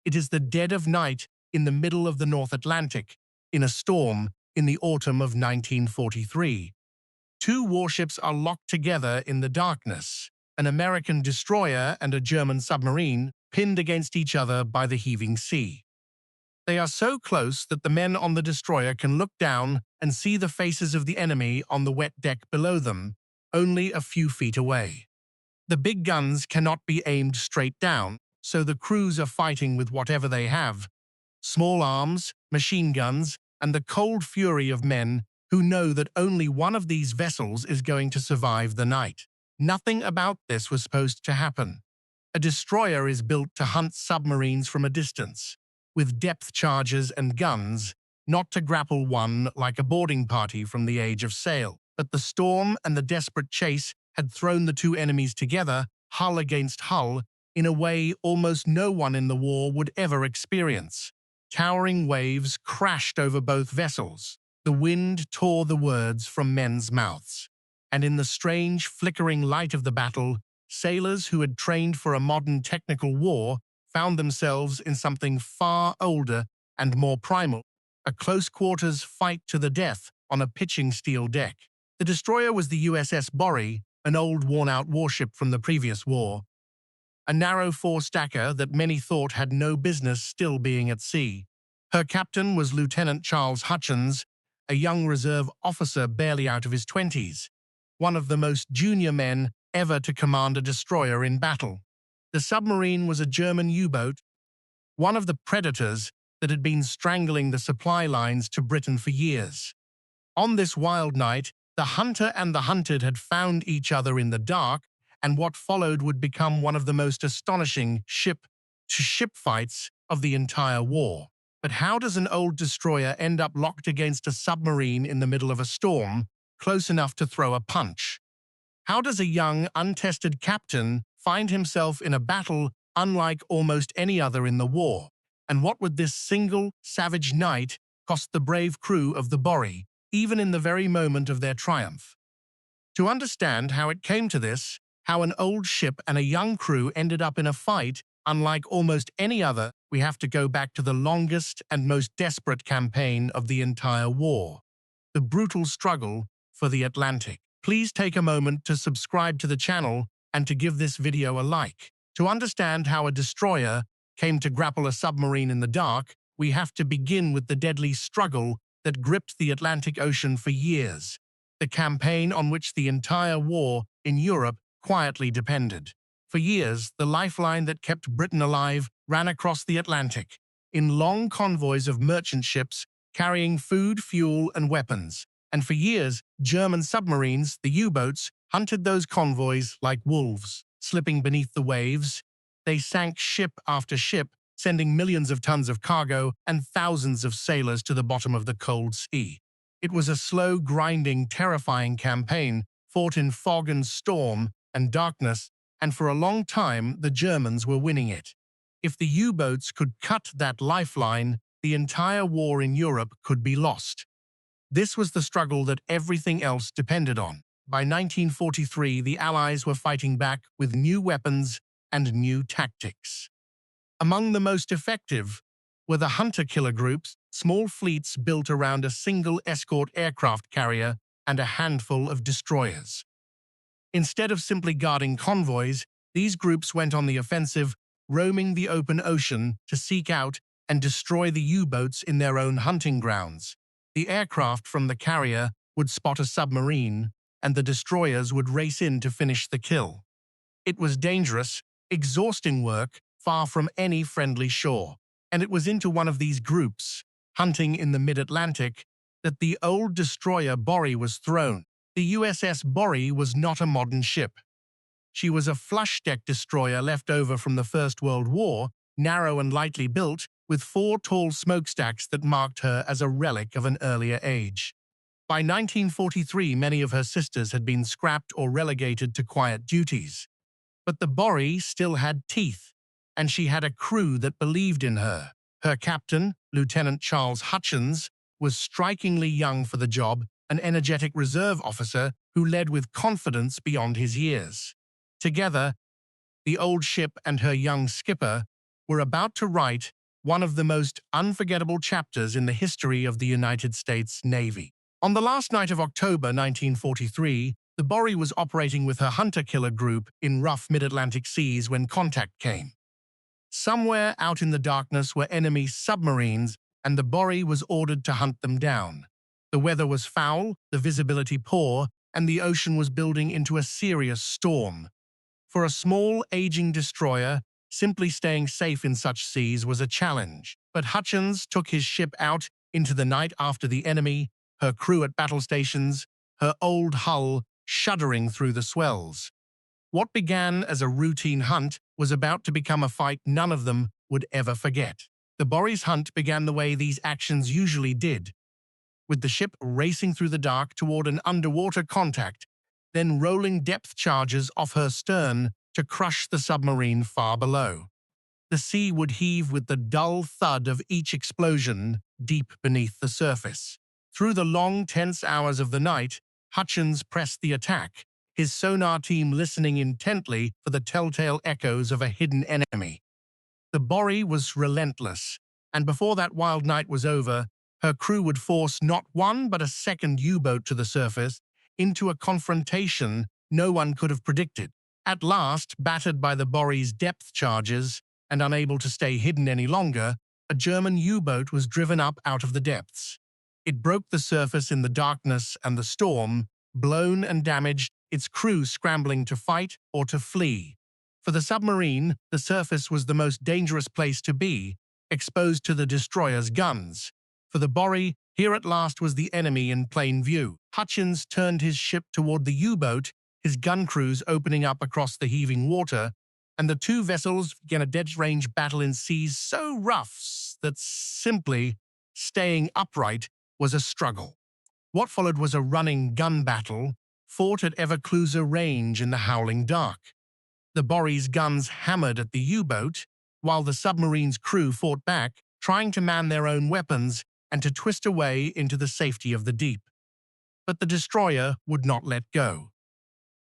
It is the dead of night in the middle of the North Atlantic, in a storm in the autumn of 1943. Two warships are locked together in the darkness, an American destroyer and a German submarine pinned against each other by the heaving sea. They are so close that the men on the destroyer can look down and see the faces of the enemy on the wet deck below them, only a few feet away. The big guns cannot be aimed straight down, so the crews are fighting with whatever they have: small arms, machine guns, and the cold fury of men who know that only one of these vessels is going to survive the night. Nothing about this was supposed to happen. A destroyer is built to hunt submarines from a distance, with depth charges and guns, not to grapple one like a boarding party from the age of sail. But the storm and the desperate chase had thrown the two enemies together, hull against hull, in a way almost no one in the war would ever experience. Towering waves crashed over both vessels. The wind tore the words from men's mouths. And in the strange, flickering light of the battle, sailors who had trained for a modern technical war found themselves in something far older and more primal: a close-quarters fight to the death on a pitching steel deck. The destroyer was the USS Borie, an old, worn-out warship from the previous war, a narrow four-stacker that many thought had no business still being at sea. Her captain was Lieutenant Charles Hutchins, a young reserve officer barely out of his 20s, one of the most junior men ever to command a destroyer in battle. The submarine was a German U-boat, one of the predators that had been strangling the supply lines to Britain for years. On this wild night, the hunter and the hunted had found each other in the dark, and what followed would become one of the most astonishing ship-to-ship fights of the entire war. But how does an old destroyer end up locked against a submarine in the middle of a storm, close enough to throw a punch? How does a young, untested captain find himself in a battle unlike almost any other in the war? And what would this single, savage night cost the brave crew of the Borie, even in the very moment of their triumph? To understand how it came to this, how an old ship and a young crew ended up in a fight unlike almost any other, we have to go back to the longest and most desperate campaign of the entire war: the brutal struggle for the Atlantic. Please take a moment to subscribe to the channel and to give this video a like. To understand how a destroyer came to grapple a submarine in the dark, we have to begin with the deadly struggle that gripped the Atlantic Ocean for years, the campaign on which the entire war in Europe quietly depended. For years, the lifeline that kept Britain alive ran across the Atlantic, in long convoys of merchant ships carrying food, fuel, and weapons. And for years, German submarines, the U-boats, hunted those convoys like wolves. Slipping beneath the waves, they sank ship after ship, sending millions of tons of cargo and thousands of sailors to the bottom of the cold sea. It was a slow, grinding, terrifying campaign, fought in fog and storm and darkness, and for a long time the Germans were winning it. If the U-boats could cut that lifeline, the entire war in Europe could be lost. This was the struggle that everything else depended on. By 1943, the Allies were fighting back with new weapons and new tactics. Among the most effective were the hunter-killer groups, small fleets built around a single escort aircraft carrier and a handful of destroyers. Instead of simply guarding convoys, these groups went on the offensive, roaming the open ocean to seek out and destroy the U-boats in their own hunting grounds. The aircraft from the carrier would spot a submarine, and the destroyers would race in to finish the kill. It was dangerous, exhausting work, far from any friendly shore. And it was into one of these groups, hunting in the mid-Atlantic, that the old destroyer Borie was thrown. The USS Borie was not a modern ship. She was a flush-deck destroyer left over from the First World War, narrow and lightly built, with 4 tall smokestacks that marked her as a relic of an earlier age. By 1943, many of her sisters had been scrapped or relegated to quiet duties. But the Borie still had teeth, and she had a crew that believed in her. Her captain, Lieutenant Charles Hutchins, was strikingly young for the job, an energetic reserve officer who led with confidence beyond his years. Together, the old ship and her young skipper were about to write one of the most unforgettable chapters in the history of the United States Navy. On the last night of October 1943, the Borie was operating with her hunter-killer group in rough mid-Atlantic seas when contact came. Somewhere out in the darkness were enemy submarines, and the Borie was ordered to hunt them down. The weather was foul, the visibility poor, and the ocean was building into a serious storm. For a small, aging destroyer, simply staying safe in such seas was a challenge. But Hutchins took his ship out into the night after the enemy, her crew at battle stations, her old hull shuddering through the swells. What began as a routine hunt was about to become a fight none of them would ever forget. The Borie's hunt began the way these actions usually did, with the ship racing through the dark toward an underwater contact, then rolling depth charges off her stern to crush the submarine far below. The sea would heave with the dull thud of each explosion deep beneath the surface. Through the long, tense hours of the night, Hutchins pressed the attack, his sonar team listening intently for the telltale echoes of a hidden enemy. The Borie was relentless, and before that wild night was over, her crew would force not one but a second U-boat to the surface into a confrontation no one could have predicted. At last, battered by the Borie's depth charges and unable to stay hidden any longer, a German U-boat was driven up out of the depths. It broke the surface in the darkness and the storm, blown and damaged, its crew scrambling to fight or to flee. For the submarine, the surface was the most dangerous place to be, exposed to the destroyer's guns. For the Borie, here at last was the enemy in plain view. Hutchins turned his ship toward the U-boat, his gun crews opening up across the heaving water, and the two vessels began a dead-range battle in seas so rough that simply staying upright was a struggle. What followed was a running gun battle, fought at ever-closer range in the howling dark. The Borie's guns hammered at the U-boat, while the submarine's crew fought back, trying to man their own weapons and to twist away into the safety of the deep. But the destroyer would not let go.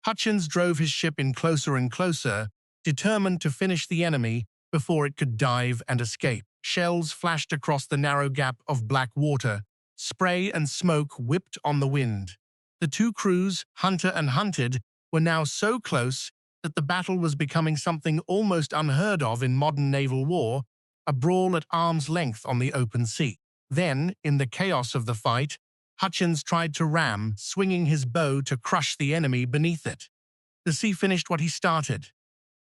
Hutchins drove his ship in closer and closer, determined to finish the enemy before it could dive and escape. Shells flashed across the narrow gap of black water. Spray and smoke whipped on the wind. The two crews, hunter and hunted, were now so close that the battle was becoming something almost unheard of in modern naval war, a brawl at arm's length on the open sea. Then, in the chaos of the fight, Hutchins tried to ram, swinging his bow to crush the enemy beneath it. The sea finished what he started.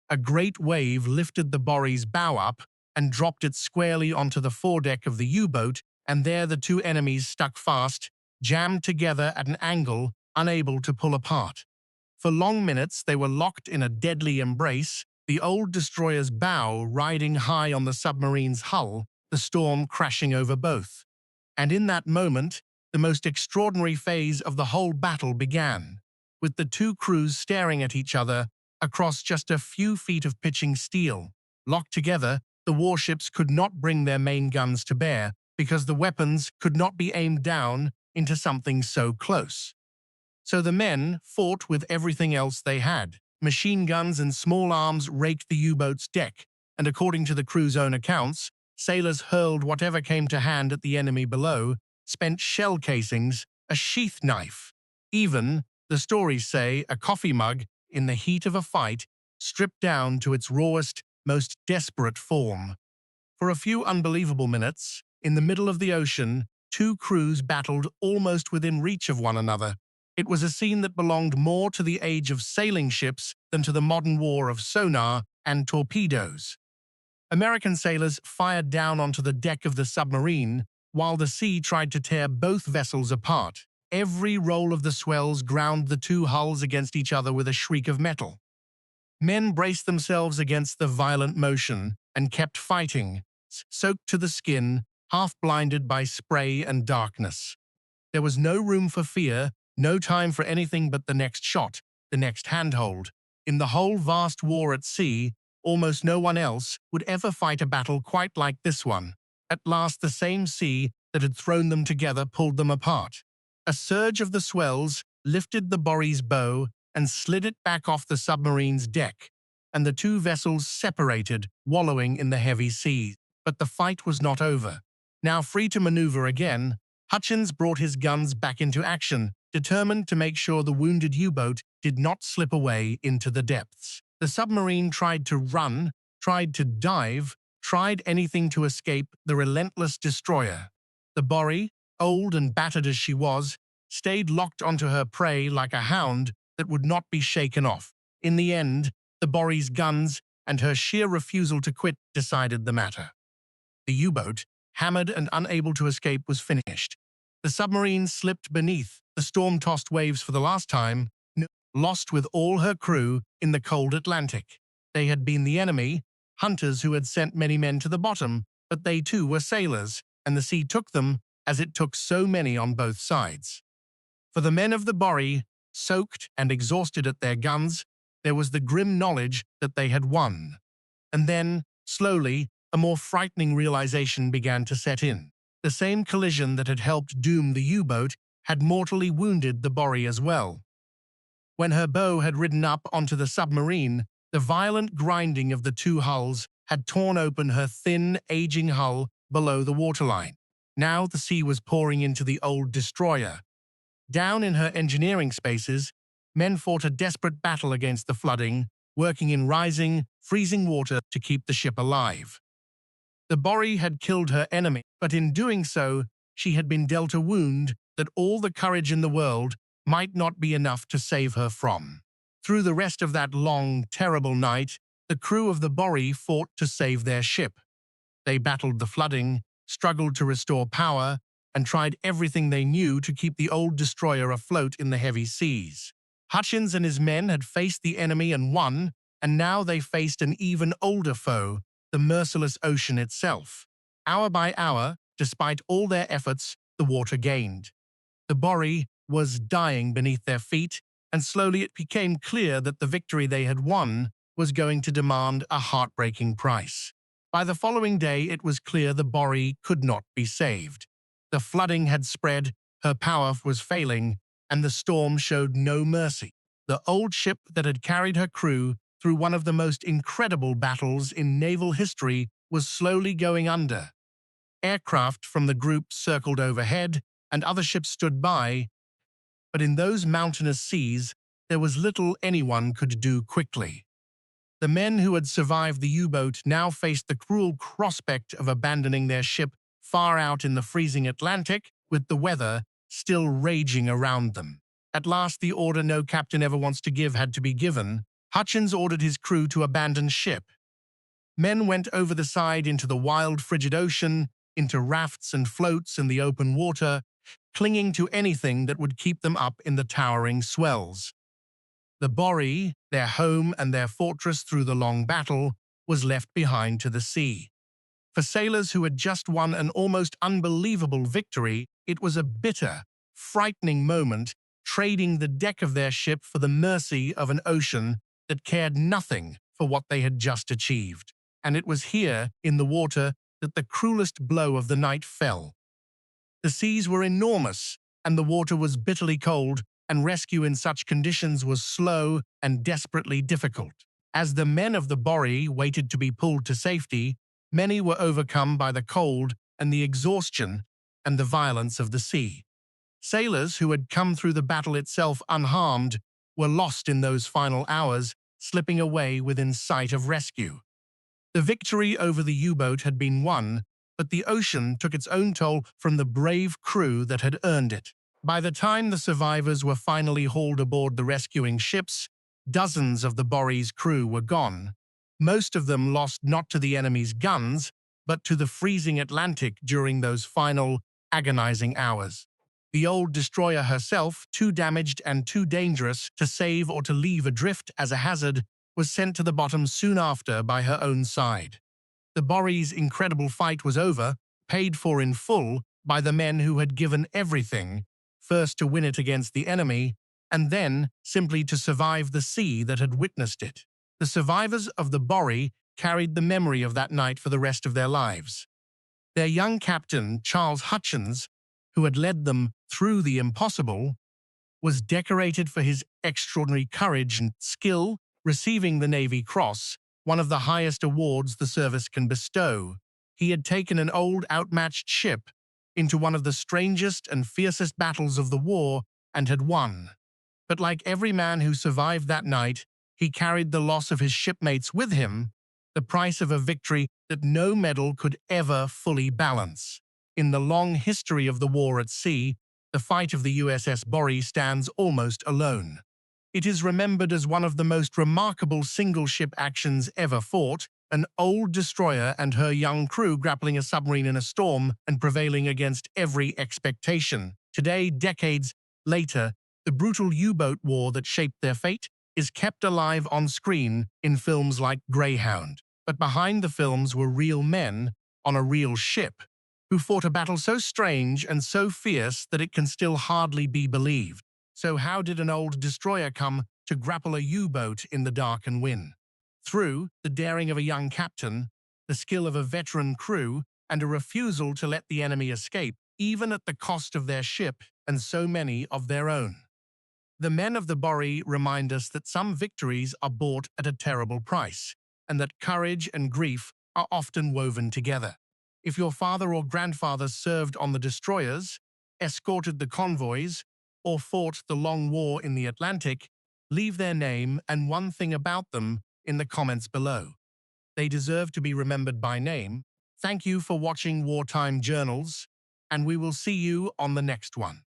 A great wave lifted the Borie's bow up and dropped it squarely onto the foredeck of the U-boat, and there the two enemies stuck fast, jammed together at an angle, unable to pull apart. For long minutes they were locked in a deadly embrace, the old destroyer's bow riding high on the submarine's hull, the storm crashing over both. And in that moment, the most extraordinary phase of the whole battle began, with the two crews staring at each other across just a few feet of pitching steel. Locked together, the warships could not bring their main guns to bear because the weapons could not be aimed down into something so close. So the men fought with everything else they had. Machine guns and small arms raked the U-boat's deck, and according to the crew's own accounts, sailors hurled whatever came to hand at the enemy below, spent shell casings, a sheath knife. Even, the stories say, a coffee mug, in the heat of a fight, stripped down to its rawest, most desperate form. For a few unbelievable minutes, in the middle of the ocean, two crews battled almost within reach of one another. It was a scene that belonged more to the age of sailing ships than to the modern war of sonar and torpedoes. American sailors fired down onto the deck of the submarine, while the sea tried to tear both vessels apart. Every roll of the swells ground the two hulls against each other with a shriek of metal. Men braced themselves against the violent motion and kept fighting, soaked to the skin, half-blinded by spray and darkness. There was no room for fear, no time for anything but the next shot, the next handhold. In the whole vast war at sea, almost no one else would ever fight a battle quite like this one. At last, the same sea that had thrown them together pulled them apart. A surge of the swells lifted the Borie's bow and slid it back off the submarine's deck. and the two vessels separated, wallowing in the heavy seas. But the fight was not over. Now free to maneuver again, Hutchins brought his guns back into action, determined to make sure the wounded U-boat did not slip away into the depths. The submarine tried to run, tried to dive, tried anything to escape the relentless destroyer. The Borie, old and battered as she was, stayed locked onto her prey like a hound that would not be shaken off. In the end, the Borie's guns and her sheer refusal to quit decided the matter. The U-boat, hammered and unable to escape, was finished. The submarine slipped beneath the storm-tossed waves for the last time, lost with all her crew in the cold Atlantic. They had been the enemy, hunters who had sent many men to the bottom, but they too were sailors, and the sea took them as it took so many on both sides. For the men of the Borie, soaked and exhausted at their guns, there was the grim knowledge that they had won. And then, slowly, a more frightening realization began to set in. The same collision that had helped doom the U-boat had mortally wounded the Borie as well. When her bow had ridden up onto the submarine, the violent grinding of the two hulls had torn open her thin, aging hull below the waterline. Now the sea was pouring into the old destroyer. Down in her engineering spaces, men fought a desperate battle against the flooding, working in rising, freezing water to keep the ship alive. The Borie had killed her enemy, but in doing so, she had been dealt a wound that all the courage in the world might not be enough to save her from. Through the rest of that long, terrible night, the crew of the Borie fought to save their ship. They battled the flooding, struggled to restore power, and tried everything they knew to keep the old destroyer afloat in the heavy seas. Hutchins and his men had faced the enemy and won, and now they faced an even older foe, the merciless ocean itself. Hour by hour, despite all their efforts, the water gained. The Borie was dying beneath their feet, and slowly it became clear that the victory they had won was going to demand a heartbreaking price. By the following day, it was clear the Borie could not be saved. The flooding had spread, her power was failing, and the storm showed no mercy. The old ship that had carried her crew through one of the most incredible battles in naval history was slowly going under. Aircraft from the group circled overhead, and other ships stood by, but in those mountainous seas, there was little anyone could do quickly. The men who had survived the U-boat now faced the cruel prospect of abandoning their ship far out in the freezing Atlantic, with the weather still raging around them. At last, the order no captain ever wants to give had to be given. Hutchins ordered his crew to abandon ship. Men went over the side into the wild, frigid ocean, into rafts and floats in the open water, clinging to anything that would keep them up in the towering swells. The Borie, their home and their fortress through the long battle, was left behind to the sea. For sailors who had just won an almost unbelievable victory, it was a bitter, frightening moment, trading the deck of their ship for the mercy of an ocean that cared nothing for what they had just achieved. And it was here, in the water, that the cruelest blow of the night fell. The seas were enormous, and the water was bitterly cold, and rescue in such conditions was slow and desperately difficult. As the men of the Borie waited to be pulled to safety, many were overcome by the cold and the exhaustion and the violence of the sea. Sailors who had come through the battle itself unharmed were lost in those final hours, slipping away within sight of rescue. The victory over the U-boat had been won, but the ocean took its own toll from the brave crew that had earned it. By the time the survivors were finally hauled aboard the rescuing ships, dozens of the Borie's crew were gone. Most of them lost not to the enemy's guns, but to the freezing Atlantic during those final, agonizing hours. The old destroyer herself, too damaged and too dangerous to save or to leave adrift as a hazard, was sent to the bottom soon after by her own side. The Borie's incredible fight was over, paid for in full by the men who had given everything, first to win it against the enemy, and then simply to survive the sea that had witnessed it. The survivors of the Borie carried the memory of that night for the rest of their lives. Their young captain, Charles Hutchins, who had led them through the impossible, was decorated for his extraordinary courage and skill receiving the Navy Cross, one of the highest awards the service can bestow. He had taken an old, outmatched ship into one of the strangest and fiercest battles of the war and had won. But like every man who survived that night, he carried the loss of his shipmates with him, the price of a victory that no medal could ever fully balance. In the long history of the war at sea, the fight of the USS Borie stands almost alone. It is remembered as one of the most remarkable single-ship actions ever fought, an old destroyer and her young crew grappling a submarine in a storm and prevailing against every expectation. Today, decades later, the brutal U-boat war that shaped their fate is kept alive on screen in films like Greyhound. But behind the films were real men on a real ship who fought a battle so strange and so fierce that it can still hardly be believed. So how did an old destroyer come to grapple a U-boat in the dark and win? Through the daring of a young captain, the skill of a veteran crew, and a refusal to let the enemy escape, even at the cost of their ship and so many of their own. The men of the Borie remind us that some victories are bought at a terrible price, and that courage and grief are often woven together. If your father or grandfather served on the destroyers, escorted the convoys, or fought the long war in the Atlantic, leave their name and one thing about them in the comments below. They deserve to be remembered by name. Thank you for watching Wartime Journals, and we will see you on the next one.